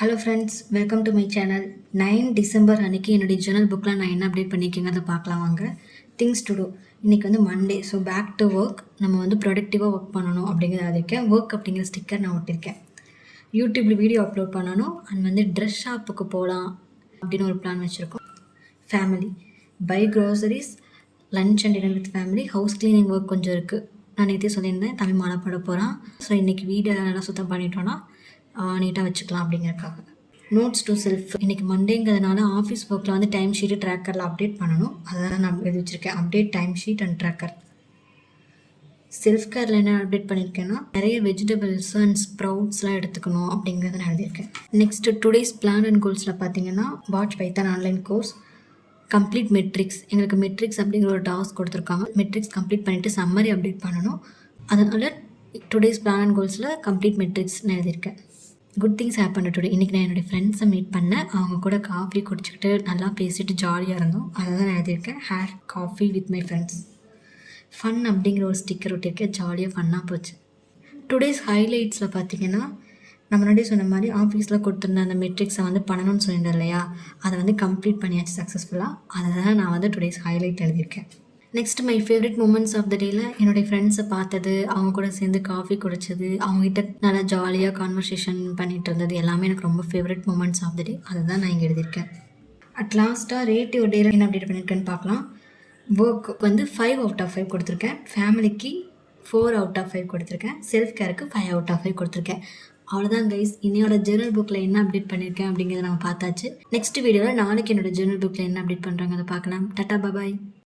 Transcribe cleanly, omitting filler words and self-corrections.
Hello friends, welcome to my channel. 9 December அன்றைக்கி என்னுடைய Journal புக்கில் நான் என்ன அப்டேட் பண்ணியிருக்கேங்க அதை பார்க்கலாம் வாங்க. Things to do. இன்றைக்கி வந்து Monday, so back to work. நம்ம வந்து ப்ரொடக்டிவாக ஒர்க் பண்ணணும் அப்படிங்கிறத இருக்கேன். ஒர்க் அப்படிங்கிற ஸ்டிக்கர் நான் ஒட்டியிருக்கேன். யூடியூப்பில் வீடியோ அப்லோட் பண்ணணும் அண்ட் வந்து ட்ரெஸ் ஷாப்புக்கு போகலாம் அப்படின்னு ஒரு பிளான் வச்சுருக்கோம். Family, buy groceries, lunch and dinner with family, house cleaning work கொஞ்சம் இருக்குது. நான் நேற்றே சொல்லியிருந்தேன் தமிழ் மாலை போட போகிறான். ஸோ இன்றைக்கி வீடை நல்லா சுத்தம் பண்ணிட்டோன்னா நீட்டாக வச்சுக்கலாம் அப்படிங்கிறதுக்காக. Notes to self. இன்றைக்கி மண்டேங்கிறதுனால ஆஃபீஸ் ஒர்க்கில் வந்து டைம் ஷீட்டு ட்ராக்கரில் அப்டேட் பண்ணணும். அதெல்லாம் நான் எழுதி வச்சுருக்கேன். Update time sheet and tracker. Self கேரில் என்ன அப்டேட் பண்ணியிருக்கேன்னா நிறைய வெஜிடபிள்ஸ் அண்ட் ஸ்ப்ரவுட்ஸ்லாம் எடுத்துக்கணும் அப்படிங்கிறத நான் எழுதியிருக்கேன். நெக்ஸ்ட்டு டுடேஸ் பிளான் அண்ட் கோல்ஸில் பார்த்தீங்கன்னா watch Python online course, complete metrics. எங்களுக்கு மெட்ரிக்ஸ் அப்படிங்கிற ஒரு டாஸ்க் கொடுத்துருக்காங்க. மெட்ரிக்ஸ் கம்ப்ளீட் பண்ணிவிட்டு சம்மரி அப்டேட் பண்ணணும். அதனால் டுடேஸ் பிளான் அண்ட் கோல்ஸில் கம்ப்ளீட் மெட்ரிக்ஸ்னு எழுதியிருக்கேன். Good things happen today. இன்றைக்கி நான் என்னுடைய ஃப்ரெண்ட்ஸை மீட் பண்ணேன். அவங்க கூட காஃபி குடிச்சிக்கிட்டு நல்லா பேசிட்டு ஜாலியாக இருந்தோம். அதை தான் நான் எழுதியிருக்கேன். Had coffee with my friends. Fun அப்படிங்கிற ஒரு ஸ்டிக்கர் ஒட்டியிருக்கேன். ஜாலியாக ஃபன்னாக போச்சு. டுடேஸ் ஹைலைட்ஸில் பார்த்தீங்கன்னா நான் முன்னாடி சொன்ன மாதிரி ஆஃபீஸில் கொடுத்துருந்த அந்த மெட்ரிக்ஸை வந்து பண்ணணும்னு சொல்லியிருந்தேன் இல்லையா, அதை வந்து கம்ப்ளீட் பண்ணியாச்சு சக்ஸஸ்ஃபுல்லாக. அதை தான் நான் வந்து டுடேஸ் ஹைலைட் எழுதியிருக்கேன். Next my favourite moments of the டேயில் என்னுடைய ஃப்ரெண்ட்ஸை பார்த்தது, அவங்க கூட சேர்ந்து காஃபி குடித்தது, அவங்ககிட்ட நல்லா ஜாலியாக கான்வர்சேஷன் பண்ணிகிட்டு இருந்தது எல்லாமே எனக்கு ரொம்ப ஃபேவரட் மூமெண்ட்ஸ் ஆஃப் த டே. அதை தான் நான் இங்கே எழுதியிருக்கேன். அட் லாஸ்ட்டாக ரேட்டிவ் டேயில் என்ன அப்டேட் பண்ணியிருக்கேன்னு பார்க்கலாம். ஒர்க் வந்து 5 out of 5 கொடுத்துருக்கேன். ஃபேமிலிக்கு 4 out of 5 கொடுத்துருக்கேன். செல்ஃப் கேருக்கு 5 out of 5 கொடுத்துருக்கேன். அவ்வளோதான் கைஸ். இன்னையோட ஜேர்னல் புக்கில் என்ன அப்டேட் பண்ணியிருக்கேன் அப்படிங்கிறத நம்ம பார்த்தாச்சு. நெக்ஸ்ட் வீடியோவில் நாளைக்கு என்னோட ஜேர்னல் புக்கில் என்ன அப்டேட் பண்ணுறாங்க அதை பார்க்கலாம். டாட்டா பாய்.